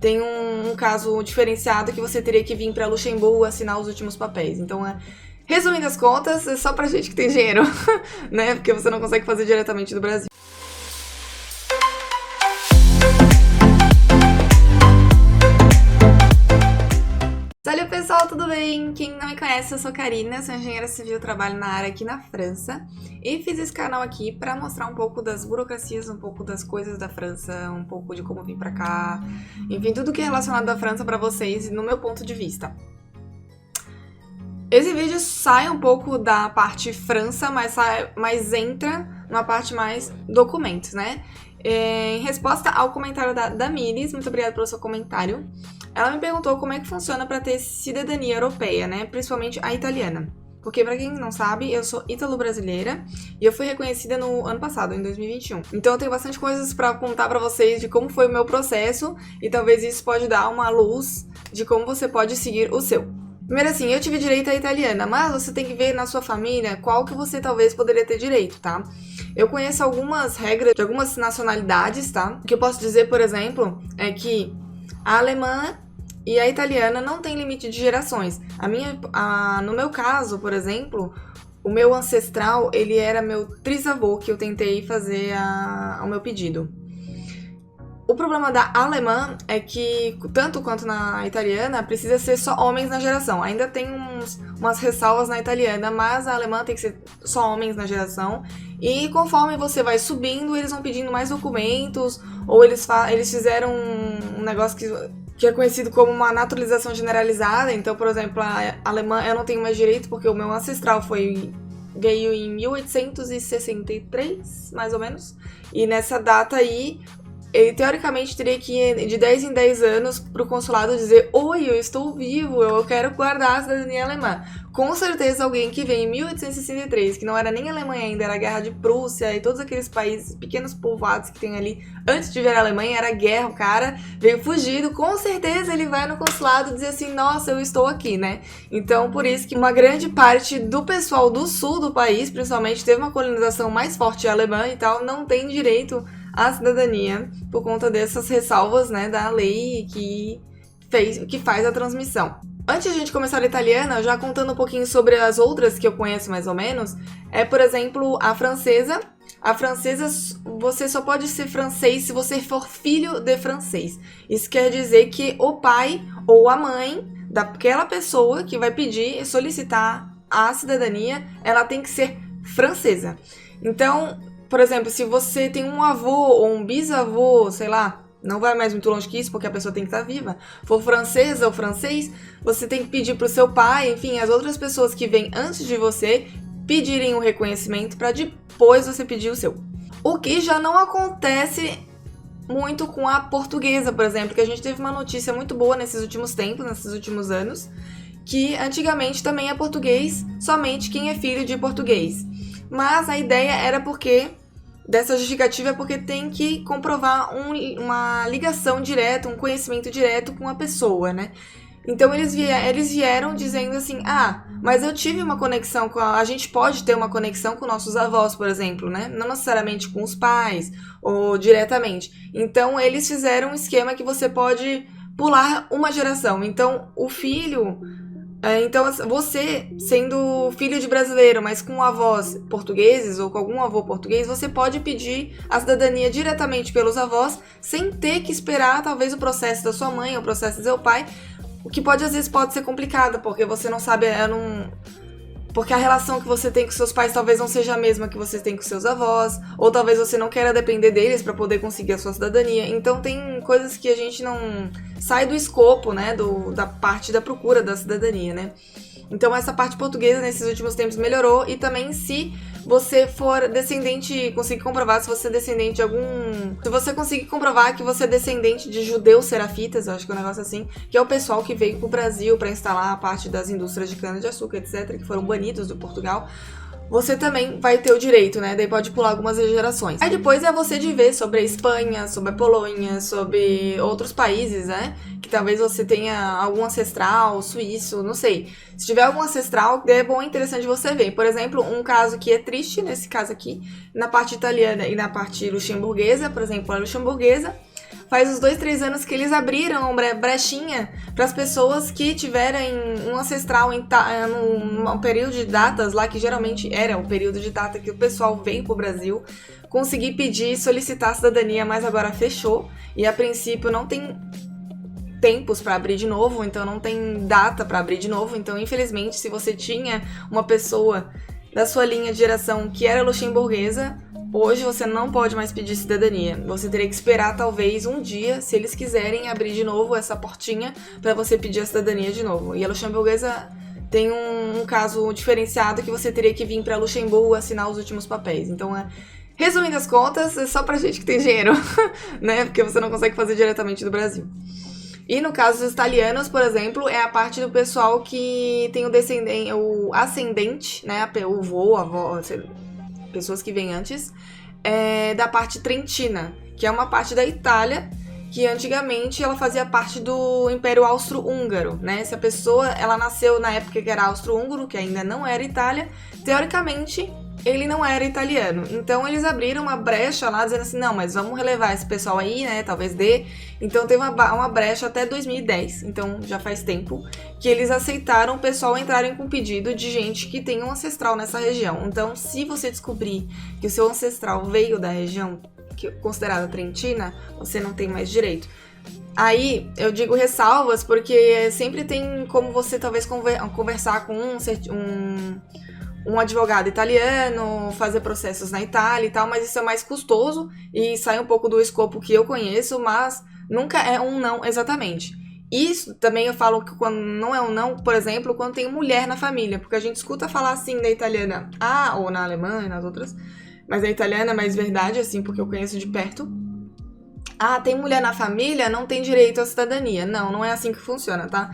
tem um caso diferenciado que você teria que vir para Luxemburgo assinar os últimos papéis. Então, resumindo as contas, é só pra gente que tem dinheiro, né? Porque você não consegue fazer diretamente do Brasil. Olha pessoal, tudo bem? Quem não me conhece, eu sou Karina, sou engenheira civil, trabalho na área aqui na França e fiz esse canal aqui para mostrar um pouco das burocracias, um pouco das coisas da França, um pouco de como vir pra cá, enfim, tudo que é relacionado à França para vocês no meu ponto de vista. Esse vídeo sai um pouco da parte França, mas entra numa parte mais documentos, né? Em resposta ao comentário da Miris, muito obrigada pelo seu comentário, ela me perguntou como é que funciona para ter cidadania europeia, né? Principalmente a italiana. Porque, pra quem não sabe, eu sou ítalo-brasileira e eu fui reconhecida no ano passado, em 2021. Então eu tenho bastante coisas pra contar pra vocês de como foi o meu processo e talvez isso pode dar uma luz de como você pode seguir o seu. Primeiro assim, eu tive direito à italiana, mas você tem que ver na sua família qual que você talvez poderia ter direito, tá? Eu conheço algumas regras de algumas nacionalidades, tá? O que eu posso dizer, por exemplo, é que a alemã e a italiana não tem limite de gerações. No meu caso, por exemplo, o meu ancestral, ele era meu trisavô, que eu tentei fazer o meu pedido. O problema da alemã é que, tanto quanto na italiana, precisa ser só homens na geração. Ainda tem umas ressalvas na italiana, mas a alemã tem que ser só homens na geração. E conforme você vai subindo, eles vão pedindo mais documentos, ou eles fizeram um negócio que é conhecido como uma naturalização generalizada. Então, por exemplo, a alemã eu não tenho mais direito porque o meu ancestral veio em 1863, mais ou menos. E nessa data aí, ele teoricamente teria que ir de 10 em 10 anos pro consulado dizer: oi, eu estou vivo, eu quero guardar a cidadania alemã. Com certeza alguém que veio em 1863, que não era nem Alemanha ainda, era a Guerra de Prússia e todos aqueles países, pequenos povoados que tem ali, antes de vir a Alemanha, era guerra, o cara veio fugido, com certeza ele vai no consulado dizer assim: nossa, eu estou aqui, né? Então, por isso que uma grande parte do pessoal do sul do país, principalmente, teve uma colonização mais forte alemã e tal, não tem direito à cidadania por conta dessas ressalvas, né, da lei que faz a transmissão. Antes de a gente começar a italiana, já contando um pouquinho sobre as outras que eu conheço mais ou menos, por exemplo, a francesa. A francesa, você só pode ser francês se você for filho de francês. Isso quer dizer que o pai ou a mãe daquela pessoa que vai pedir, solicitar a cidadania, ela tem que ser francesa. Então, por exemplo, se você tem um avô ou um bisavô, sei lá, não vai mais muito longe que isso, porque a pessoa tem que estar viva, for francesa ou francês, você tem que pedir pro seu pai, enfim, as outras pessoas que vêm antes de você, pedirem o reconhecimento para depois você pedir o seu. O que já não acontece muito com a portuguesa, por exemplo, que a gente teve uma notícia muito boa nesses últimos tempos, nesses últimos anos, que antigamente também é português, somente quem é filho de português. Mas a ideia era dessa justificativa é porque tem que comprovar uma ligação direta, um conhecimento direto com a pessoa, né? Então eles vieram dizendo assim: mas eu tive uma conexão a gente pode ter uma conexão com nossos avós, por exemplo, né? Não necessariamente com os pais ou diretamente. Então eles fizeram um esquema que você pode pular uma geração. Então o filho... Então, você, sendo filho de brasileiro, mas com avós portugueses ou com algum avô português, você pode pedir a cidadania diretamente pelos avós, sem ter que esperar, talvez, o processo da sua mãe ou o processo do seu pai, o que às vezes pode ser complicado, porque você não sabe, porque a relação que você tem com seus pais talvez não seja a mesma que você tem com seus avós, ou talvez você não queira depender deles para poder conseguir a sua cidadania. Então tem coisas que a gente não sai do escopo, né, da parte da procura da cidadania, né? Então essa parte portuguesa nesses últimos tempos melhorou, e também se você for descendente, conseguir comprovar se você é descendente de se você conseguir comprovar que você é descendente de judeus serafitas, eu acho que é um negócio assim, que é o pessoal que veio pro Brasil para instalar a parte das indústrias de cana-de-açúcar, etc., que foram banidos do Portugal, você também vai ter o direito, né? Daí pode pular algumas gerações. Aí depois é você de ver sobre a Espanha, sobre a Polônia, sobre outros países, né? Que talvez você tenha algum ancestral, suíço, não sei. Se tiver algum ancestral, é bom e interessante você ver. Por exemplo, um caso que é triste, nesse caso aqui, na parte italiana e na parte luxemburguesa, por exemplo, a luxemburguesa, faz uns 2, 3 anos que eles abriram brechinha para as pessoas que tiverem um ancestral num período de datas lá, que geralmente era o período de data que o pessoal veio pro Brasil, conseguir pedir e solicitar a cidadania, mas agora fechou. E a princípio não tem tempos para abrir de novo, então não tem data para abrir de novo. Então, infelizmente, se você tinha uma pessoa da sua linha de geração que era luxemburguesa, hoje você não pode mais pedir cidadania. Você teria que esperar talvez um dia, se eles quiserem abrir de novo essa portinha para você pedir a cidadania de novo. E a luxemburguesa tem um caso diferenciado que você teria que vir para Luxemburgo assinar os últimos papéis. Então, resumindo as contas, é só pra gente que tem dinheiro, né? Porque você não consegue fazer diretamente do Brasil. E no caso dos italianos, por exemplo, é a parte do pessoal que tem o ascendente, né? O avô, a avó, pessoas que vêm antes, da parte trentina, que é uma parte da Itália que antigamente ela fazia parte do Império Austro-Húngaro, né? Se a pessoa ela nasceu na época que era Austro-Húngaro, que ainda não era Itália, teoricamente ele não era italiano. Então eles abriram uma brecha lá, dizendo assim, não, mas vamos relevar esse pessoal aí, né, talvez dê. Então teve uma brecha até 2010, então já faz tempo, que eles aceitaram o pessoal entrarem com pedido de gente que tem um ancestral nessa região. Então, se você descobrir que o seu ancestral veio da região que é considerada trentina, você não tem mais direito. Aí, eu digo ressalvas, porque sempre tem como você talvez conversar com um advogado italiano, fazer processos na Itália e tal, mas isso é mais custoso e sai um pouco do escopo que eu conheço, mas nunca é um não exatamente. Isso também eu falo que quando não é um não, por exemplo, quando tem mulher na família, porque a gente escuta falar assim da italiana, ou na alemã e nas outras, mas a italiana é mais verdade, assim, porque eu conheço de perto. Tem mulher na família, não tem direito à cidadania. Não, não é assim que funciona, tá?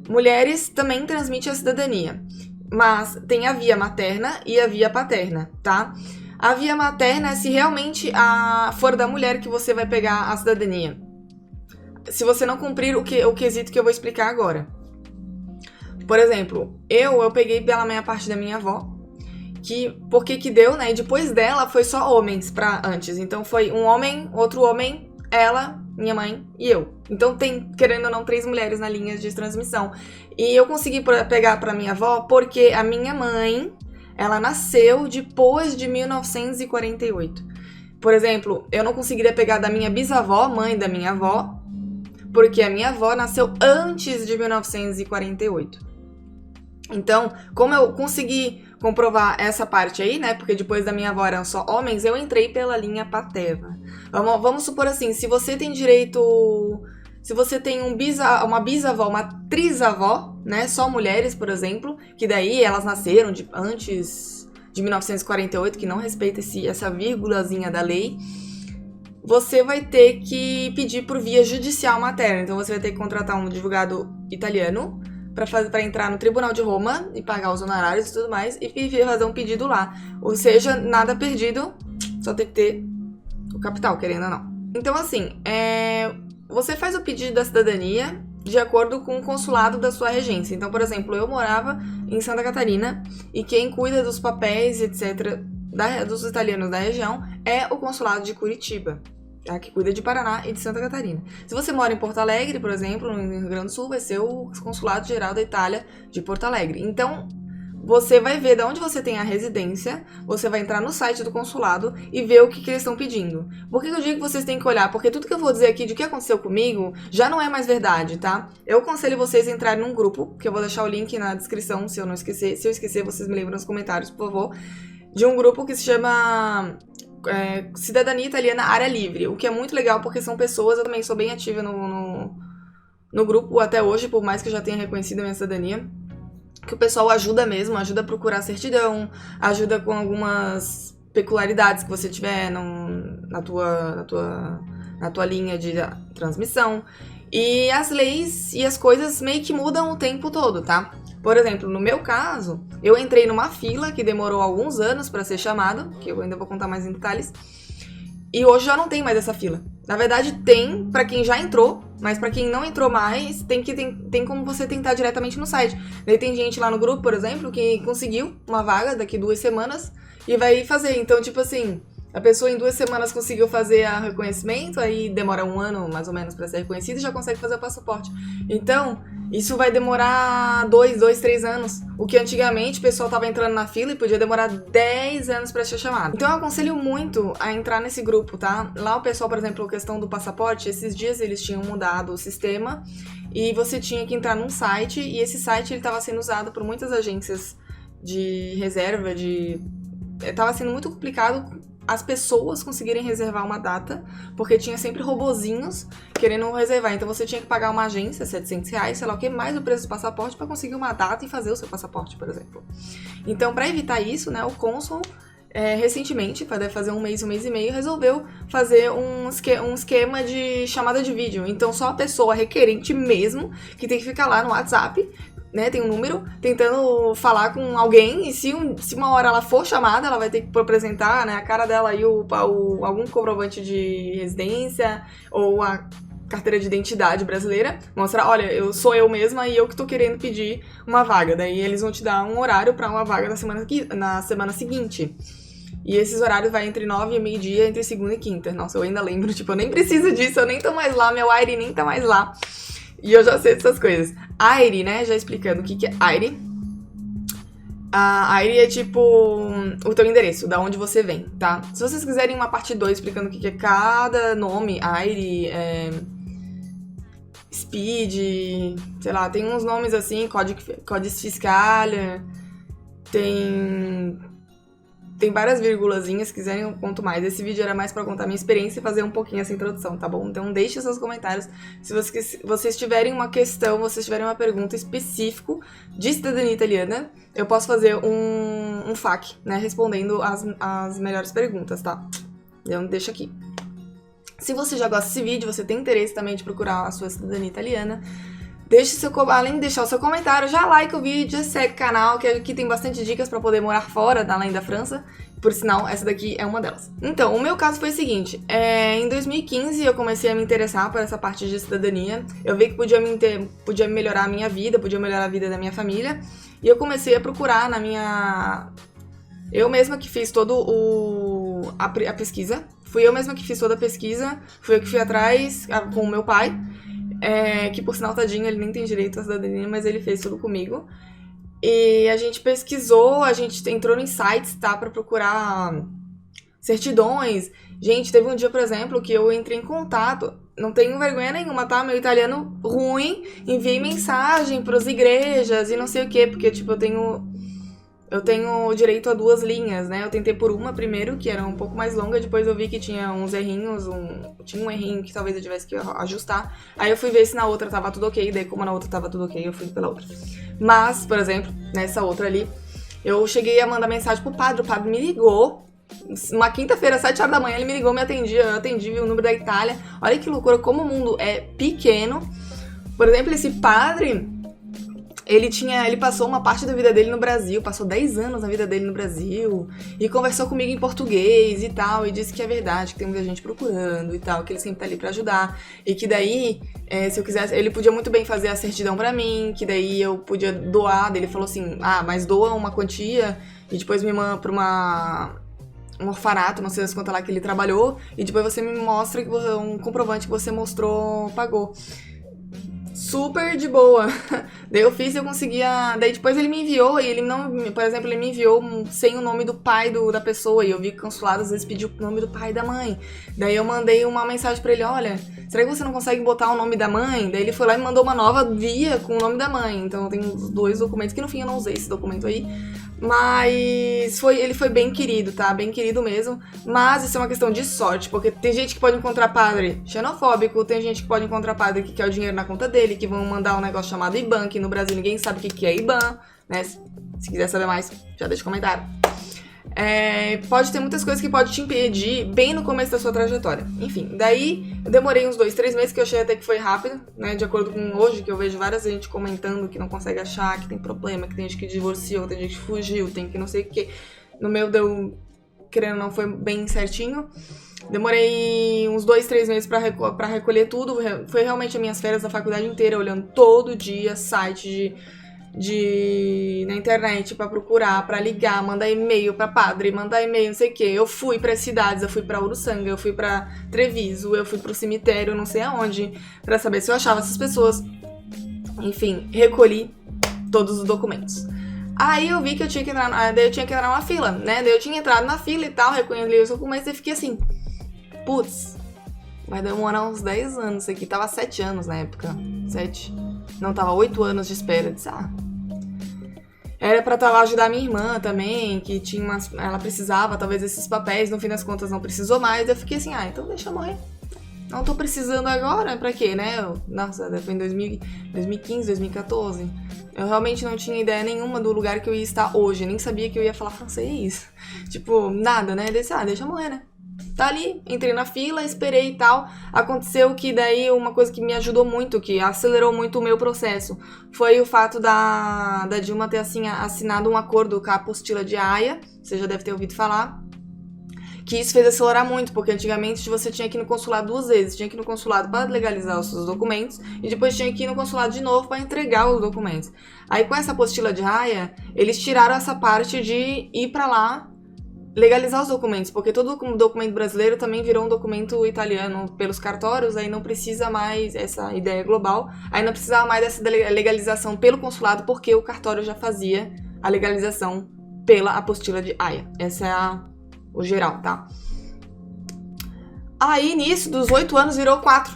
Mulheres também transmitem a cidadania. Mas tem a via materna e a via paterna, tá? A via materna é se realmente for da mulher que você vai pegar a cidadania. Se você não cumprir o quesito que eu vou explicar agora. Por exemplo, eu peguei pela minha parte da minha avó, porque que deu, né? E depois dela foi só homens pra antes. Então foi um homem, outro homem, ela, minha mãe e eu. Então tem, querendo ou não, 3 mulheres na linha de transmissão. E eu consegui pegar pra minha avó porque a minha mãe, ela nasceu depois de 1948. Por exemplo, eu não conseguiria pegar da minha bisavó, mãe da minha avó, porque a minha avó nasceu antes de 1948. Então, como eu consegui comprovar essa parte aí, né? Porque depois da minha avó eram só homens, eu entrei pela linha paterna. Vamos supor assim, se você tem direito... Se você tem uma bisavó, uma trisavó, né? Só mulheres, por exemplo, que daí elas nasceram antes de 1948, que não respeita essa vírgulazinha da lei, você vai ter que pedir por via judicial materna. Então você vai ter que contratar um advogado italiano para entrar no Tribunal de Roma e pagar os honorários e tudo mais, e fazer um pedido lá. Ou seja, nada perdido, só tem que ter o capital, querendo ou não. Então, assim, você faz o pedido da cidadania de acordo com o consulado da sua regência. Então, por exemplo, eu morava em Santa Catarina e quem cuida dos papéis, etc., dos italianos da região é o consulado de Curitiba, tá? Que cuida de Paraná e de Santa Catarina. Se você mora em Porto Alegre, por exemplo, no Rio Grande do Sul, vai ser o Consulado Geral da Itália de Porto Alegre. Então, você vai ver de onde você tem a residência, você vai entrar no site do consulado e ver o que eles estão pedindo. Por que eu digo que vocês têm que olhar? Porque tudo que eu vou dizer aqui de que aconteceu comigo já não é mais verdade, tá? Eu aconselho vocês a entrarem num grupo, que eu vou deixar o link na descrição, se eu não esquecer. Se eu esquecer, vocês me lembram nos comentários, por favor. De um grupo que se chama Cidadania Italiana Área Livre, o que é muito legal porque são pessoas, eu também sou bem ativa no grupo até hoje, por mais que eu já tenha reconhecido a minha cidadania, que o pessoal ajuda mesmo, ajuda a procurar certidão, ajuda com algumas peculiaridades que você tiver na tua linha de transmissão. E as leis e as coisas meio que mudam o tempo todo, tá? Por exemplo, no meu caso, eu entrei numa fila que demorou alguns anos para ser chamado, que eu ainda vou contar mais em detalhes, e hoje já não tem mais essa fila. Na verdade, tem para quem já entrou, mas para quem não entrou mais, tem como você tentar diretamente no site. Daí tem gente lá no grupo, por exemplo, que conseguiu uma vaga daqui 2 semanas e vai fazer. Então, tipo assim, A pessoa em 2 semanas conseguiu fazer o reconhecimento, aí demora 1 ano mais ou menos para ser reconhecido e já consegue fazer o passaporte. Então, isso vai demorar 2, 3 anos. O que antigamente o pessoal tava entrando na fila e podia demorar 10 anos para ser chamado. Então eu aconselho muito a entrar nesse grupo, tá? Lá o pessoal, por exemplo, a questão do passaporte, esses dias eles tinham mudado o sistema e você tinha que entrar num site e esse site ele tava sendo usado por muitas agências de reserva, tava sendo muito complicado as pessoas conseguirem reservar uma data, porque tinha sempre robozinhos querendo reservar. Então você tinha que pagar uma agência, R$700, sei lá o que, mais o preço do passaporte para conseguir uma data e fazer o seu passaporte, por exemplo. Então, para evitar isso, né, o cônsul, recentemente, deve fazer um mês e meio, resolveu fazer um esquema de chamada de vídeo. Então, só a pessoa requerente mesmo, que tem que ficar lá no WhatsApp, né, tem um número, tentando falar com alguém, e se uma hora ela for chamada, ela vai ter que apresentar, né, a cara dela e algum comprovante de residência, ou a carteira de identidade brasileira, mostrar, olha, sou eu mesma e eu que tô querendo pedir uma vaga. Daí eles vão te dar um horário pra uma vaga na semana seguinte. E esses horários vai entre 9 e meio-dia, entre segunda e quinta. Nossa, eu ainda lembro, eu nem preciso disso, eu nem tô mais lá, meu Aire nem tá mais lá. E eu já sei dessas coisas. Aire, né? Já explicando o que é Aire. A Aire é o teu endereço, da onde você vem, tá? Se vocês quiserem uma parte 2 explicando o que é cada nome, Aire, Speed, sei lá, tem uns nomes assim, Código Fiscal, tem várias vírgulazinhas, se quiserem eu conto mais. Esse vídeo era mais pra contar minha experiência e fazer um pouquinho essa introdução, tá bom? Então deixe seus comentários. Se vocês tiverem uma questão, vocês tiverem uma pergunta específica de cidadania italiana, eu posso fazer um FAQ, né? Respondendo as melhores perguntas, tá? Então deixa aqui. Se você já gosta desse vídeo, você tem interesse também de procurar a sua cidadania italiana, além de deixar o seu comentário, já like o vídeo, já segue o canal, que aqui tem bastante dicas pra poder morar fora, além da França. Por sinal, essa daqui é uma delas. Então, o meu caso foi o seguinte, em 2015 eu comecei a me interessar por essa parte de cidadania. Eu vi que podia melhorar a minha vida, podia melhorar a vida da minha família. E eu comecei a procurar eu mesma que fiz a pesquisa. Fui eu mesma que fiz toda a pesquisa, fui eu que fui atrás com o meu pai. Que por sinal, tadinho, ele nem tem direito à cidadania, mas ele fez tudo comigo. E a gente pesquisou, a gente entrou em sites, tá, pra procurar certidões. Gente, teve um dia, por exemplo, que eu entrei em contato, não tenho vergonha nenhuma, tá, meu italiano ruim, enviei mensagem pras igrejas e não sei o quê, porque, eu tenho direito a 2 linhas, né? Eu tentei por uma primeiro, que era um pouco mais longa, depois eu vi que tinha uns errinhos, tinha um errinho que talvez eu tivesse que ajustar. Aí eu fui ver se na outra tava tudo ok, daí como na outra tava tudo ok, eu fui pela outra. Mas, por exemplo, nessa outra ali, eu cheguei a mandar mensagem pro padre, o padre me ligou, uma quinta-feira, 7 horas da manhã, ele me ligou, eu atendi, vi o número da Itália. Olha que loucura, como o mundo é pequeno. Por exemplo, esse padre... Ele passou uma parte da vida dele no Brasil, passou 10 anos na vida dele no Brasil, e conversou comigo em português e tal, e disse que é verdade, que tem muita gente procurando e tal, que ele sempre tá ali pra ajudar, e que daí, se eu quisesse, ele podia muito bem fazer a certidão pra mim, que daí eu podia doar, daí ele falou assim, mas doa uma quantia, e depois me manda pra um orfanato, não sei quanto lá que ele trabalhou, e depois você me mostra um comprovante que você pagou. Super de boa. Daí eu fiz e eu conseguia... Daí depois ele me enviou e ele não... Por exemplo, ele me enviou sem o nome do pai da pessoa. E eu vi que o consulado às vezes pediu o nome do pai e da mãe. Daí eu mandei uma mensagem pra ele, olha, será que você não consegue botar o nome da mãe? Daí ele foi lá e me mandou uma nova via com o nome da mãe. Então eu tenho os 2 documentos, que no fim eu não usei esse documento aí. Mas ele foi bem querido, tá? Bem querido mesmo. Mas isso é uma questão de sorte, porque tem gente que pode encontrar padre xenofóbico, tem gente que pode encontrar padre que quer o dinheiro na conta dele, que vão mandar um negócio chamado IBAN, que no Brasil ninguém sabe o que é IBAN, né? Se quiser saber mais, já deixa comentário. Pode ter muitas coisas que pode te impedir bem no começo da sua trajetória. Enfim, daí eu demorei uns 2, 3 meses, que eu achei até que foi rápido, né? De acordo com hoje, que eu vejo várias gente comentando que não consegue achar, que tem problema, que tem gente que divorciou, tem gente que fugiu, tem que não sei o que. No meu deu, querendo não, foi bem certinho. Demorei uns 2, 3 meses pra recolher tudo. Foi realmente as minhas férias da faculdade inteira, olhando todo dia site na internet pra procurar, pra ligar, mandar e-mail pra padre, mandar e-mail, não sei o quê. Eu fui pras cidades, eu fui pra Uruçanga, eu fui pra Treviso, eu fui pro cemitério, não sei aonde, pra saber se eu achava essas pessoas. Enfim, recolhi todos os documentos. Aí eu vi que eu tinha que entrar, daí eu tinha que entrar numa fila, né? Daí eu tinha entrado na fila e tal, recolhi os documentos e fiquei assim, putz, vai demorar uns 10 anos isso aqui. Tava 7 anos na época. 7. Não, tava 8 anos de espera. Eu disse, era pra estar lá ajudar minha irmã também, que tinha ela precisava, talvez, desses papéis, no fim das contas não precisou mais. Eu fiquei assim, então deixa eu morrer. Não tô precisando agora, pra quê, né? Nossa, foi em 2015, 2014. Eu realmente não tinha ideia nenhuma do lugar que eu ia estar hoje. Nem sabia que eu ia falar francês. Tipo, nada, né? Deixa eu morrer, né? Tá ali, entrei na fila, esperei e tal. Aconteceu que daí uma coisa que me ajudou muito, que acelerou muito o meu processo, foi o fato da Dilma ter assim, assinado um acordo com a apostila de Haia, você já deve ter ouvido falar, que isso fez acelerar muito, porque antigamente você tinha que ir no consulado 2 vezes, tinha que ir no consulado para legalizar os seus documentos e depois tinha que ir no consulado de novo para entregar os documentos. Aí com essa apostila de Haia, eles tiraram essa parte de ir para lá legalizar os documentos, porque todo documento brasileiro também virou um documento italiano pelos cartórios, aí não precisa mais, essa ideia global, aí não precisava mais dessa legalização pelo consulado, porque o cartório já fazia a legalização pela apostila de Haia. Essa é o geral, tá? Aí, nisso, dos 8 anos, virou 4.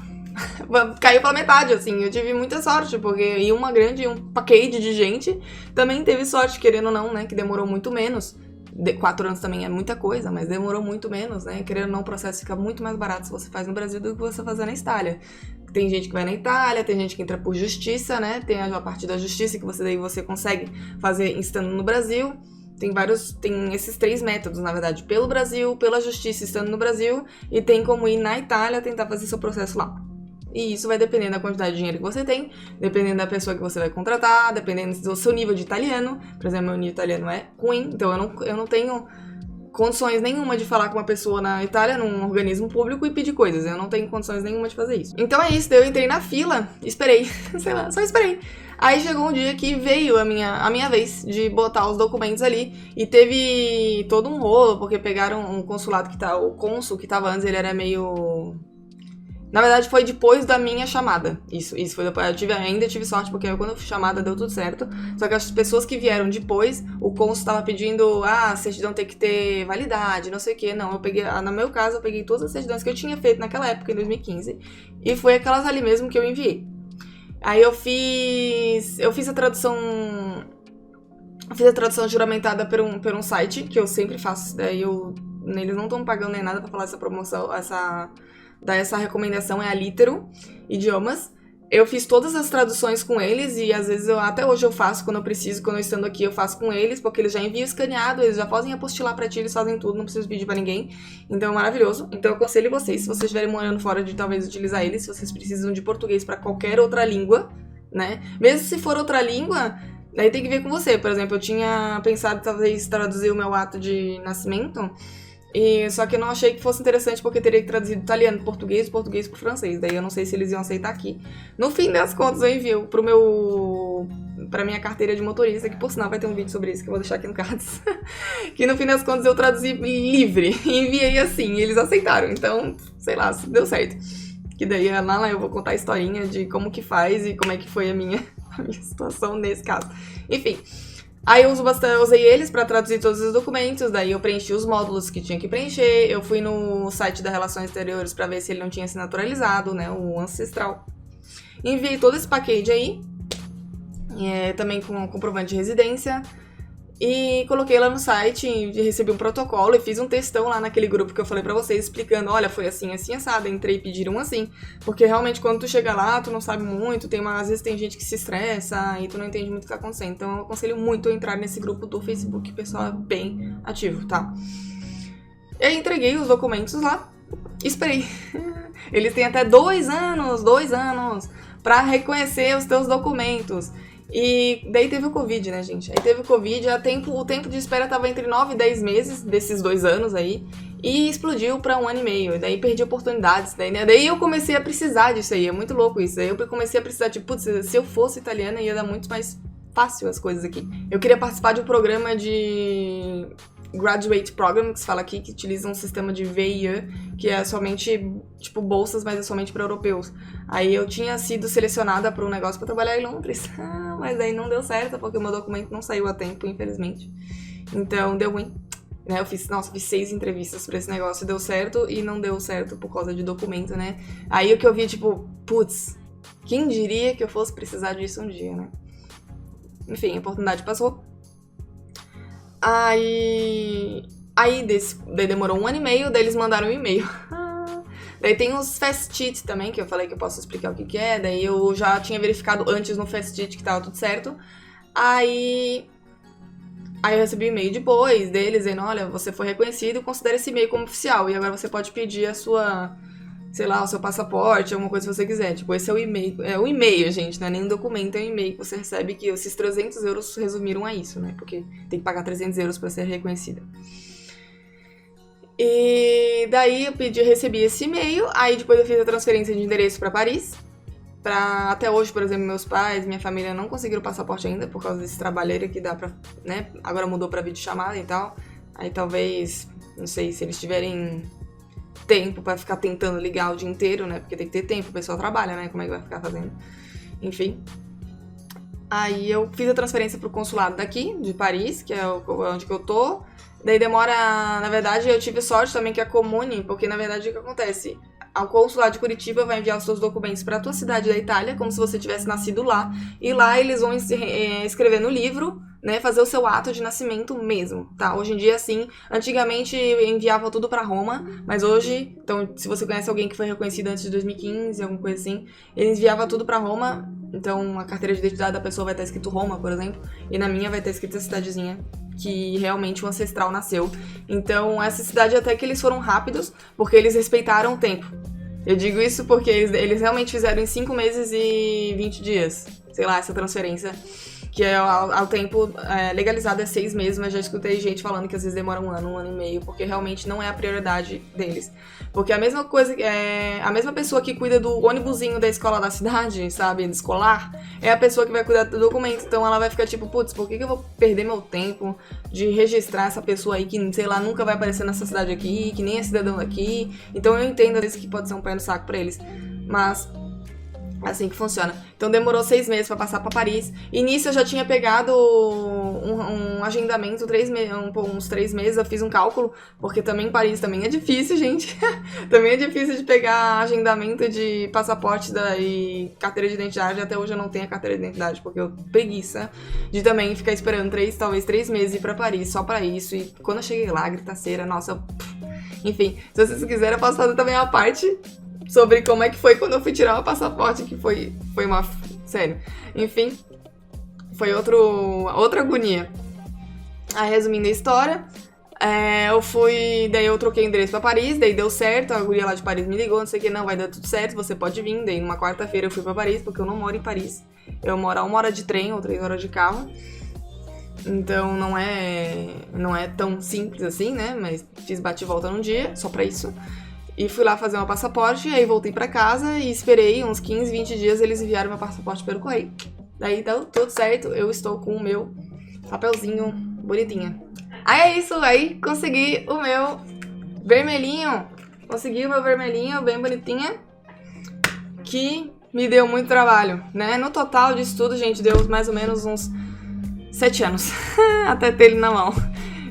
Caiu pela metade, assim. Eu tive muita sorte, porque um package de gente também teve sorte, querendo ou não, né? Que demorou muito menos. 4 anos também é muita coisa, mas demorou muito menos, né? Querendo ou não, o processo fica muito mais barato se você faz no Brasil do que você fazer na Itália. Tem gente que vai na Itália, tem gente que entra por justiça, né? Tem a parte da justiça que você consegue fazer estando no Brasil. Tem esses 3 métodos, na verdade, pelo Brasil, pela justiça estando no Brasil, e tem como ir na Itália tentar fazer seu processo lá. E isso vai dependendo da quantidade de dinheiro que você tem, dependendo da pessoa que você vai contratar, dependendo do seu nível de italiano. Por exemplo, meu nível de italiano é ruim, então eu não tenho condições nenhuma de falar com uma pessoa na Itália, num organismo público, e pedir coisas. Eu não tenho condições nenhuma de fazer isso. Então é isso, daí eu entrei na fila, esperei, sei lá, só esperei. Aí chegou um dia que veio a minha vez de botar os documentos ali, e teve todo um rolo, porque pegaram um consulado o cônsul que tava antes, ele era meio... Na verdade, foi depois da minha chamada. Isso foi depois. Ainda tive sorte, porque quando eu fui chamada deu tudo certo. Só que as pessoas que vieram depois, o cônsul estava pedindo, a certidão tem que ter validade, não sei o quê. Não, no meu caso, eu peguei todas as certidões que eu tinha feito naquela época, em 2015. E foi aquelas ali mesmo que eu enviei. Aí eu fiz a tradução... Fiz a tradução juramentada por um site, que eu sempre faço. Daí eles não estão pagando nem nada pra falar essa promoção, dar essa recomendação, é a Litero Idiomas. Eu fiz todas as traduções com eles e às vezes até hoje eu faço, quando eu preciso, quando eu estando aqui eu faço com eles, porque eles já enviam escaneado, eles já podem apostilar pra ti, eles fazem tudo, não preciso pedir pra ninguém. Então é maravilhoso. Então eu aconselho vocês, se vocês estiverem morando fora, de talvez utilizar eles, se vocês precisam de português pra qualquer outra língua, né? Mesmo se for outra língua, daí tem que ver com você. Por exemplo, eu tinha pensado talvez traduzir o meu ato de nascimento, só que eu não achei que fosse interessante, porque teria que traduzir do italiano pro português pro francês. Daí eu não sei se eles iam aceitar aqui. No fim das contas, eu envio pra minha carteira de motorista, que por sinal vai ter um vídeo sobre isso que eu vou deixar aqui no cards. Que no fim das contas eu traduzi livre. E enviei assim, e eles aceitaram. Então, sei lá, deu certo. Que daí lá eu vou contar a historinha de como que faz e como é que foi a minha situação nesse caso. Enfim. Aí eu usei eles pra traduzir todos os documentos, daí eu preenchi os módulos que tinha que preencher, eu fui no site da Relações Exteriores pra ver se ele não tinha se naturalizado, né, o ancestral. Enviei todo esse package aí, também com comprovante de residência, e coloquei lá no site, recebi um protocolo e fiz um textão lá naquele grupo que eu falei pra vocês, explicando, olha, foi assim, assim, assado, entrei e pediram assim, porque realmente quando tu chega lá, tu não sabe muito, às vezes tem gente que se estressa e tu não entende muito o que tá acontecendo, então eu aconselho muito a entrar nesse grupo do Facebook, o pessoal é bem ativo, tá? Eu entreguei os documentos lá, esperei. Eles têm até 2 anos pra reconhecer os teus documentos. E daí teve o Covid, né, gente? Aí teve o Covid, o tempo de espera tava entre 9 e 10 meses, desses 2 anos aí, e explodiu pra 1 ano e meio, e daí perdi oportunidades, né? Daí eu comecei a precisar disso aí, é muito louco isso, daí eu comecei a precisar, tipo, putz, se eu fosse italiana ia dar muito mais fácil as coisas aqui. Eu queria participar de um programa de Graduate Program, que se fala aqui, que utiliza um sistema de VIE, que é somente, tipo, bolsas, mas é somente para europeus. Aí eu tinha sido selecionada para um negócio para trabalhar em Londres, mas aí não deu certo, porque o meu documento não saiu a tempo, infelizmente. Então, deu ruim. Né, eu fiz 6 entrevistas pra esse negócio e deu certo, e não deu certo por causa de documento, né? Aí o que eu vi, tipo, putz, quem diria que eu fosse precisar disso um dia, né? Enfim, a oportunidade passou. Aí daí demorou 1 ano e meio, daí eles mandaram um e-mail. Daí tem os Fast Cheat também, que eu falei que eu posso explicar o que é. Daí eu já tinha verificado antes no Fast Cheat que tava tudo certo. Aí eu recebi um e-mail depois deles dizendo, olha, você foi reconhecido, considere esse e-mail como oficial. E agora você pode pedir a sua, sei lá, o seu passaporte, alguma coisa que você quiser. Tipo, esse é o e-mail. É o e-mail, gente, não é nem um documento, é um e-mail que você recebe, que esses 300 euros resumiram a isso, né? Porque tem que pagar 300 euros pra ser reconhecida. E daí eu recebi esse e-mail, aí depois eu fiz a transferência de endereço pra Paris. Até hoje, por exemplo, meus pais, minha família não conseguiram o passaporte ainda por causa desse trabalheiro que dá pra, né? Agora mudou pra videochamada e tal. Aí talvez, não sei, se eles tiverem tempo pra ficar tentando ligar o dia inteiro, né? Porque tem que ter tempo, o pessoal trabalha, né? Como é que vai ficar fazendo? Enfim. Aí eu fiz a transferência pro consulado daqui, de Paris, que é onde que eu tô. Daí demora, na verdade, eu tive sorte também que é comune, porque na verdade o que acontece? O consulado de Curitiba vai enviar os seus documentos para a tua cidade da Itália, como se você tivesse nascido lá. E lá eles vão escrever no livro, né, fazer o seu ato de nascimento mesmo, tá? Hoje em dia, assim, antigamente enviava tudo para Roma, mas hoje, então, se você conhece alguém que foi reconhecido antes de 2015, alguma coisa assim, ele enviava tudo para Roma. Então, a carteira de identidade da pessoa vai estar escrito Roma, por exemplo, e na minha vai estar escrito a cidadezinha que realmente o ancestral nasceu. Então, essa cidade até que eles foram rápidos, porque eles respeitaram o tempo. Eu digo isso porque eles realmente fizeram em 5 meses e 20 dias, sei lá, essa transferência, que é ao tempo legalizado é 6 meses, mas já escutei gente falando que às vezes demora 1 ano e meio, porque realmente não é a prioridade deles. Porque a mesma coisa, a mesma pessoa que cuida do ônibusinho da escola da cidade, sabe, de escolar, é a pessoa que vai cuidar do documento. Então ela vai ficar tipo, putz, por que eu vou perder meu tempo de registrar essa pessoa aí que, sei lá, nunca vai aparecer nessa cidade aqui, que nem é cidadão daqui. Então eu entendo às vezes que pode ser um pé no saco pra eles, mas assim que funciona. Então demorou 6 meses pra passar pra Paris. E nisso eu já tinha pegado um agendamento, uns 3 meses, eu fiz um cálculo, porque também Paris também é difícil, gente. Também é difícil de pegar agendamento de passaporte e carteira de identidade. Até hoje eu não tenho a carteira de identidade, porque eu preguiça de também ficar esperando talvez 3 meses ir pra Paris só pra isso. E quando eu cheguei lá, gritaceira, nossa. Enfim, se vocês quiserem, eu posso fazer também uma parte sobre como é que foi quando eu fui tirar o passaporte, que foi uma... Sério. Enfim, foi outra agonia. Aí, resumindo a história, daí eu troquei o endereço pra Paris, daí deu certo, a guria lá de Paris me ligou, não sei o que, não, vai dar tudo certo, você pode vir. Daí numa quarta-feira eu fui pra Paris, porque eu não moro em Paris. Eu moro a 1 hora de trem ou 3 horas de carro. Então não é tão simples assim, né? Mas fiz bate e volta num dia, só pra isso. E fui lá fazer meu passaporte, aí voltei pra casa e esperei uns 15, 20 dias, eles enviaram meu passaporte pelo correio. Daí deu tudo certo, eu estou com o meu papelzinho bonitinha. Aí é isso, aí consegui o meu vermelhinho. Consegui o meu vermelhinho, bem bonitinha, que me deu muito trabalho, né? No total disso tudo, gente, deu mais ou menos uns 7 anos até ter ele na mão.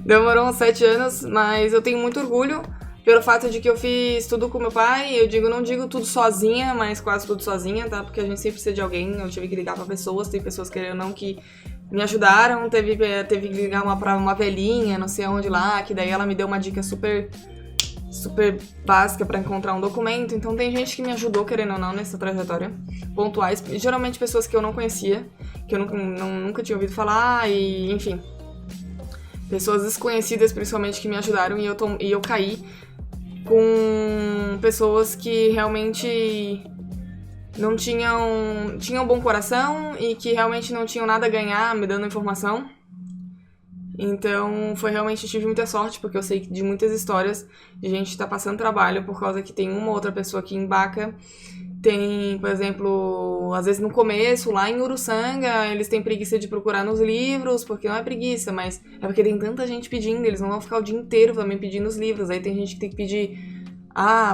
Demorou uns 7 anos, mas eu tenho muito orgulho pelo fato de que eu fiz tudo com meu pai. Não digo tudo sozinha, mas quase tudo sozinha, tá? Porque a gente sempre precisa de alguém, eu tive que ligar pra pessoas, tem pessoas querendo ou não que me ajudaram, teve que ligar pra uma velhinha, não sei aonde lá, que daí ela me deu uma dica super básica pra encontrar um documento. Então tem gente que me ajudou, querendo ou não, nessa trajetória, pontuais, geralmente pessoas que eu não conhecia, que eu nunca tinha ouvido falar, e enfim, pessoas desconhecidas principalmente que me ajudaram, e eu caí com pessoas que realmente não tinham bom coração e que realmente não tinham nada a ganhar me dando informação. Então, eu tive muita sorte, porque eu sei de muitas histórias de gente que tá passando trabalho por causa que tem uma ou outra pessoa que embaca Tem, por exemplo, às vezes no começo, lá em Uruçanga, eles têm preguiça de procurar nos livros, porque não é preguiça, mas é porque tem tanta gente pedindo, eles não vão ficar o dia inteiro também pedindo os livros. Aí tem gente que tem que pedir,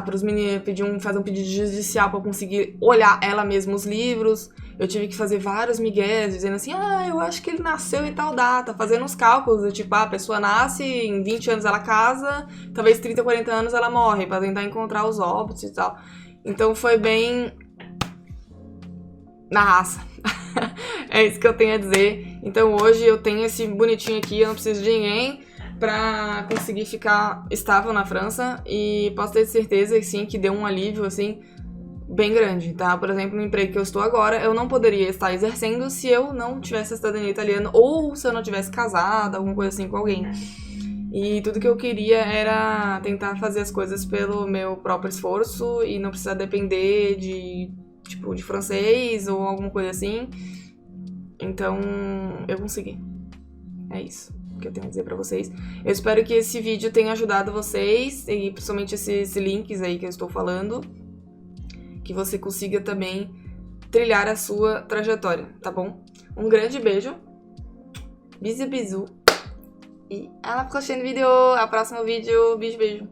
pros meninos, fazer um pedido judicial pra conseguir olhar ela mesma os livros. Eu tive que fazer vários migués, dizendo assim, eu acho que ele nasceu em tal data, fazendo uns cálculos, tipo, a pessoa nasce, em 20 anos ela casa, talvez 30, 40 anos ela morre, pra tentar encontrar os óbitos e tal. Então foi bem na raça. É isso que eu tenho a dizer. Então hoje eu tenho esse bonitinho aqui, eu não preciso de ninguém pra conseguir ficar estável na França. E posso ter certeza, sim, que deu um alívio, assim, bem grande, tá? Por exemplo, no emprego que eu estou agora, eu não poderia estar exercendo se eu não tivesse a cidadania italiana ou se eu não tivesse casada, alguma coisa assim com alguém. E tudo que eu queria era tentar fazer as coisas pelo meu próprio esforço e não precisar depender de francês ou alguma coisa assim. Então, eu consegui. É isso que eu tenho a dizer pra vocês. Eu espero que esse vídeo tenha ajudado vocês, e principalmente esses links aí que eu estou falando, que você consiga também trilhar a sua trajetória, tá bom? Um grande beijo. Bisous, bisous. E à la prochaine vidéo, à próximo vídeo, beijo, beijo.